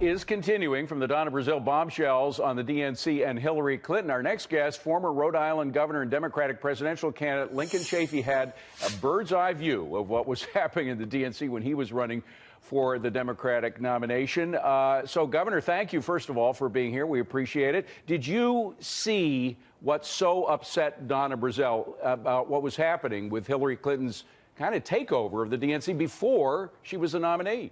is continuing from the Donna Brazile bombshells on the DNC and Hillary Clinton. Our next guest, former Rhode Island Governor and Democratic presidential candidate Lincoln Chafee, had a bird's eye view of what was happening in the DNC when he was running for the Democratic nomination. So, Governor, thank you, first of all, for being here. We appreciate it. Did you see what so upset Donna Brazile about what was happening with Hillary Clinton's kind of takeover of the DNC before she was a nominee?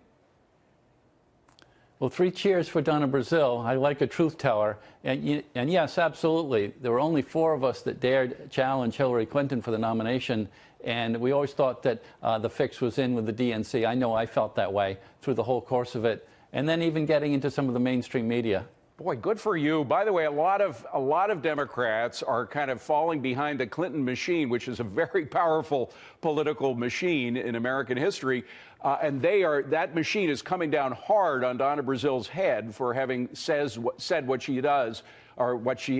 Well, 3 cheers for Donna Brazile. I like a truth teller. And yes, absolutely. There were only 4 of us that dared challenge Hillary Clinton for the nomination. And we always thought that the fix was in with the DNC. I know I felt that way through the whole course of it. And then even getting into some of the mainstream media. Boy, good for you. By the way, a lot of Democrats are kind of falling behind the Clinton machine, which is a very powerful political machine in American history. And that machine is coming down hard on Donna Brazile's head for having said what she does, or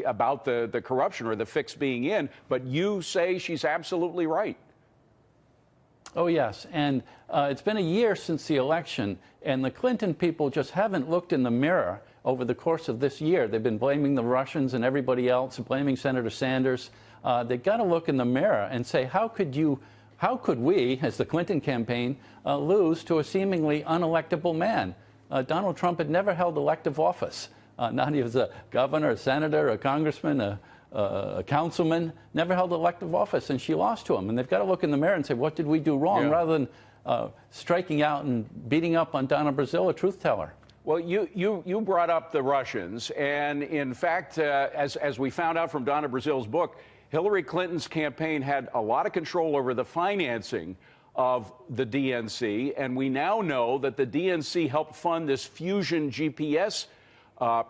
about the corruption or the fix being in. But you say she's absolutely right. Oh, yes. And it's been a year since the election, and the Clinton people just haven't looked in the mirror over the course of this year. They've been blaming the Russians and everybody else, blaming Senator Sanders. They've got to look in the mirror and say, how could we, as the Clinton campaign, lose to a seemingly unelectable man? Donald Trump had never held elective office. Not even as a governor, a senator, a congressman, a councilman, never held elective office, and she lost to him. And they've got to look in the mirror and say, what did we do wrong, rather than striking out and beating up on Donna Brazile, a truth teller. Well, you brought up the Russians, and in fact, as we found out from Donna Brazile's book, Hillary Clinton's campaign had a lot of control over the financing of the DNC, and we now know that the DNC helped fund this Fusion GPS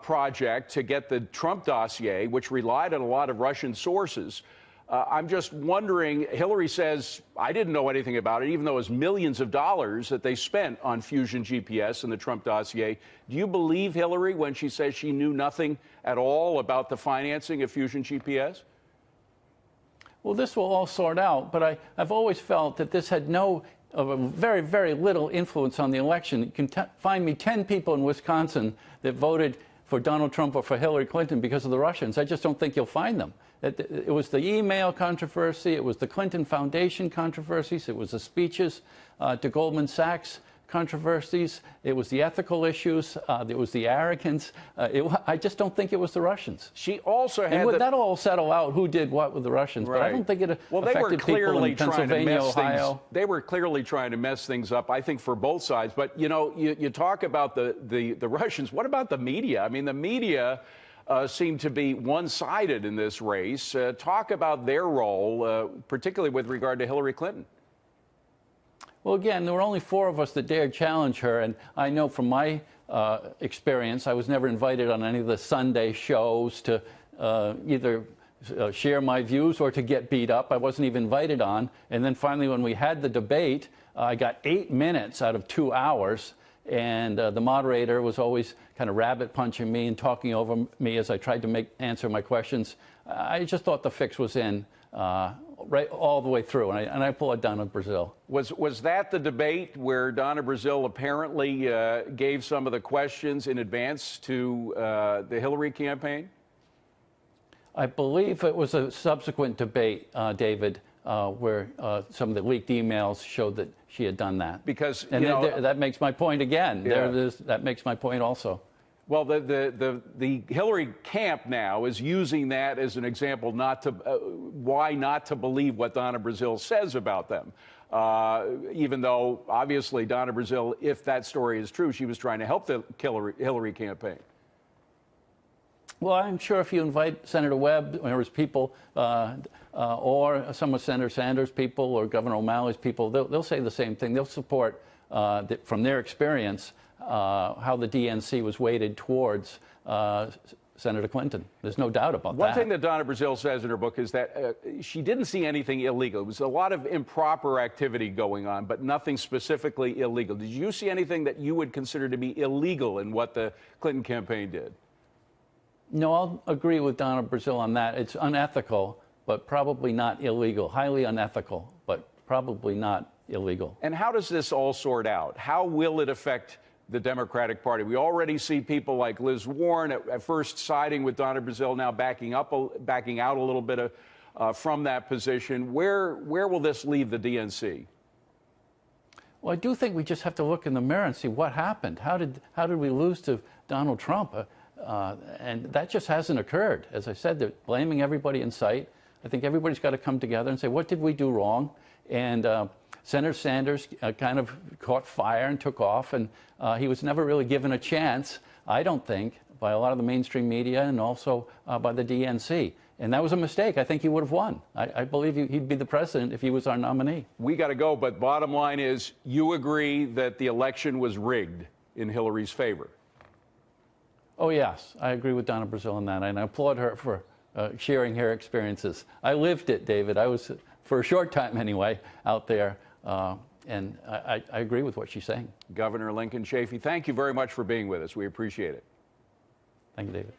project to get the Trump dossier, which relied on a lot of Russian sources. I'm just wondering, Hillary says, I didn't know anything about it, even though it was millions of dollars that they spent on Fusion GPS and the Trump dossier. Do you believe Hillary when she says she knew nothing at all about the financing of Fusion GPS? Well, this will all sort out, but I've always felt that this had very, very little influence on the election. You can find me 10 people in Wisconsin that voted for Donald Trump or for Hillary Clinton because of the Russians. I just don't think you'll find them. It was the email controversy, it was the Clinton Foundation controversies, it was the speeches to Goldman Sachs controversies, it was the ethical issues, it was the arrogance. I just don't think it was the Russians. She also had and that'll all settle out who did what with the Russians, right. But I don't think it affected people in Pennsylvania, Ohio. They were clearly trying to mess things up, I think, for both sides. But, you know, you talk about the Russians. What about the media? I mean, the media seem to be one-sided in this race. Talk about their role, particularly with regard to Hillary Clinton. Well, again, there were only 4 of us that dared challenge her, and I know from my experience, I was never invited on any of the Sunday shows to either share my views or to get beat up. I wasn't even invited on. And then finally, when we had the debate, I got 8 minutes out of 2 hours. And the moderator was always kind of rabbit punching me and talking over me as I tried to answer my questions. I just thought the fix was in right all the way through, and I applaud Donna Brazile. Was that the debate where Donna Brazile apparently gave some of the questions in advance to the Hillary campaign? I believe it was a subsequent debate, David, where some of the leaked emails showed that she had done that. Because, and that makes my point again. Yeah. That makes my point also. Well, the Hillary camp now is using that as an example why not to believe what Donna Brazile says about them. Even though, obviously, Donna Brazile, if that story is true, she was trying to help the Hillary campaign. Well, I'm sure if you invite Senator Webb or his people, or some of Senator Sanders' people or Governor O'Malley's people, they'll say the same thing. They'll support, from their experience, how the DNC was weighted towards Senator Clinton. There's no doubt about that. One thing that Donna Brazile says in her book is that she didn't see anything illegal. It was a lot of improper activity going on, but nothing specifically illegal. Did you see anything that you would consider to be illegal in what the Clinton campaign did? No, I'll agree with Donna Brazile on that. It's unethical, but probably not illegal. Highly unethical, but probably not illegal. And how does this all sort out? How will it affect the Democratic Party. We already see people like Liz Warren at first siding with Donna Brazile, now backing out a little bit from that position. Where will this leave the DNC? Well, I do think we just have to look in the mirror and see what happened. How did we lose to Donald Trump? And that just hasn't occurred. As I said, they're blaming everybody in sight. I think everybody's got to come together and say, what did we do wrong? And Senator Sanders kind of caught fire and took off, and he was never really given a chance, I don't think, by a lot of the mainstream media and also by the DNC. And that was a mistake. I think he would have won. I believe he'd be the president if he was our nominee. We got to go, but bottom line is you agree that the election was rigged in Hillary's favor. Oh, yes. I agree with Donna Brazile on that, and I applaud her for sharing her experiences. I lived it, David. I was, for a short time anyway, out there, and I agree with what she's saying. Governor Lincoln Chafee, thank you very much for being with us. We appreciate it. Thank you, David.